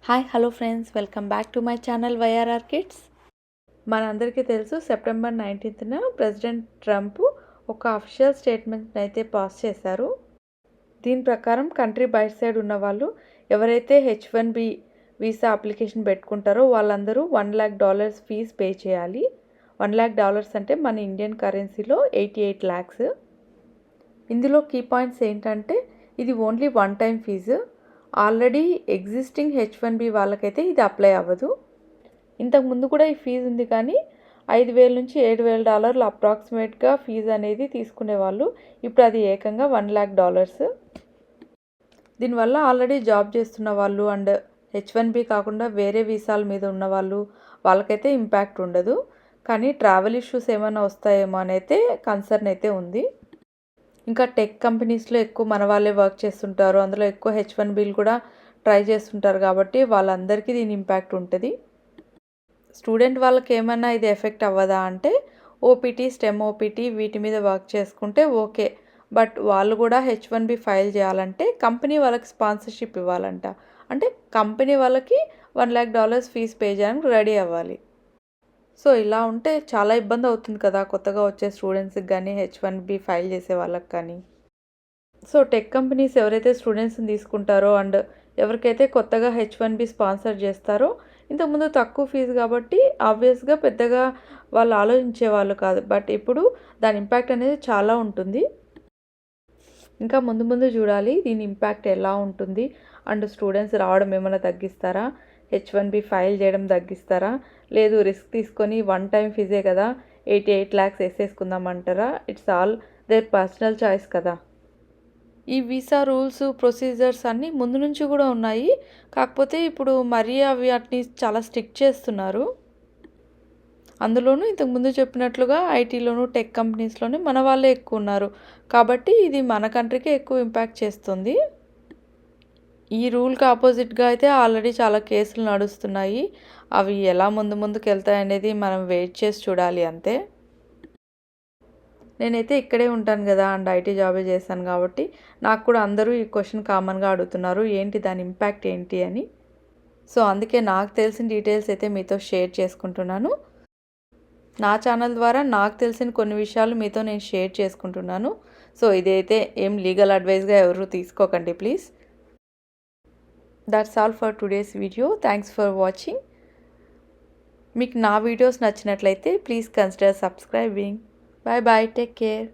Hi hello friends, welcome back to my channel వైఆర్ఆర్ kids. మనందరికీ తెలుసు, September 19న president Trump ఒక official statement అయితే pass చేశారు. దీని ప్రకారం కంట్రీ బయట సైడ్ ఉన్న వాళ్ళు ఎవరైతే H1B వీసా అప్లికేషన్ పెట్టుకుంటారో వాళ్ళందరూ $1,00,000 ఫీజ్ పే చేయాలి. $1,00,000 అంటే మన ఇండియన్ కరెన్సీలో 88 lakhs. ఇందులో కీ పాయింట్స్ ఏంటంటే ఇది only one time fee. Already existing H1B వాళ్ళకైతే ఇది అప్లై అవ్వదు. ఇంతకుముందు కూడా ఈ ఫీజు ఉంది, కానీ $5,000 నుంచి $7,000 అప్రాక్సిమేట్గా ఫీజు అనేది తీసుకునేవాళ్ళు. ఇప్పుడు అది ఏకంగా $1,00,000. దీనివల్ల ఆల్రెడీ జాబ్ చేస్తున్న వాళ్ళు అండ్ H1B కాకుండా వేరే వీసాల మీద ఉన్న వాళ్ళకైతే ఇంపాక్ట్ ఉండదు. కానీ ట్రావెల్ ఇష్యూస్ ఏమైనా వస్తాయేమో అని అయితే కన్సర్న్ అయితే ఉంది. ఇంకా టెక్ కంపెనీస్లో ఎక్కువ మన వాళ్ళే వర్క్ చేస్తుంటారు, అందులో ఎక్కువ H1Bలు కూడా ట్రై చేస్తుంటారు కాబట్టి వాళ్ళందరికీ దీని ఇంపాక్ట్ ఉంటుంది. స్టూడెంట్ వాళ్ళకి ఏమన్నా ఇది ఎఫెక్ట్ అవ్వదా అంటే ఓపీటీ, స్టెమ్ ఓపీటీ వీటి మీద వర్క్ చేసుకుంటే ఓకే. బట్ వాళ్ళు కూడా H1B ఫైల్ చేయాలంటే కంపెనీ వాళ్ళకి స్పాన్సర్షిప్ ఇవ్వాలంట. అంటే కంపెనీ వాళ్ళకి $1,00,000 ఫీజు పే చేయడానికి రెడీ అవ్వాలి. సో ఇలా ఉంటే చాలా ఇబ్బంది అవుతుంది కదా కొత్తగా వచ్చే స్టూడెంట్స్కి కానీ H1B ఫైల్ చేసే వాళ్ళకి కానీ. సో టెక్ కంపెనీస్ ఎవరైతే స్టూడెంట్స్ని తీసుకుంటారో అండ్ ఎవరికైతే కొత్తగా H1B స్పాన్సర్ చేస్తారో ఇంతకుముందు తక్కువ ఫీజు కాబట్టి ఆబ్వియస్గా పెద్దగా వాళ్ళు ఆలోచించేవాళ్ళు కాదు. బట్ ఇప్పుడు దాని ఇంపాక్ట్ అనేది చాలా ఉంటుంది. ఇంకా ముందు ముందు చూడాలి దీని ఇంపాక్ట్ ఎలా ఉంటుంది అండ్ స్టూడెంట్స్ రావడం ఏమైనా తగ్గిస్తారా, H1B ఫైల్ చేయడం తగ్గిస్తారా, లేదు రిస్క్ తీసుకొని వన్ టైం ఫీజే కదా 88 lakhs వేసేసుకుందామంటారా? It's all their personal choice కదా. ఈ వీసా రూల్స్ ప్రొసీజర్స్ అన్నీ ముందు నుంచి కూడా ఉన్నాయి, కాకపోతే ఇప్పుడు మరీ వాటిని చాలా స్ట్రిక్ట్ చేస్తున్నారు. అందులోనూ ఇంతకుముందు చెప్పినట్లుగా ఐటీలోను టెక్ కంపెనీస్లోనే మన వాళ్ళే ఎక్కువ ఉన్నారు కాబట్టి ఇది మన కంట్రీకే ఎక్కువ ఇంపాక్ట్ చేస్తుంది. ఈ రూల్కి ఆపోజిట్గా అయితే ఆల్రెడీ చాలా కేసులు నడుస్తున్నాయి. అవి ఎలా ముందుకు వెళ్తాయనేది మనం వెయిట్ చేసి చూడాలి అంతే. నేనైతే ఇక్కడే ఉంటాను కదా అండ్ ఐటీ జాబే చేశాను కాబట్టి నాకు కూడా అందరూ ఈ క్వశ్చన్ కామన్గా అడుగుతున్నారు, ఏంటి దాని ఇంపాక్ట్ ఏంటి అని. సో అందుకే నాకు తెలిసిన డీటెయిల్స్ అయితే మీతో షేర్ చేసుకుంటున్నాను. నా ఛానల్ ద్వారా నాకు తెలిసిన కొన్ని విషయాలు మీతో నేను షేర్ చేసుకుంటున్నాను. సో ఇదైతే ఏం లీగల్ అడ్వైస్గా ఎవరు తీసుకోకండి please. That's all for today's video. Thanks for watching. మీకు నా వీడియోస్ నచ్చినట్లయితే please consider subscribing. Bye bye. Take care.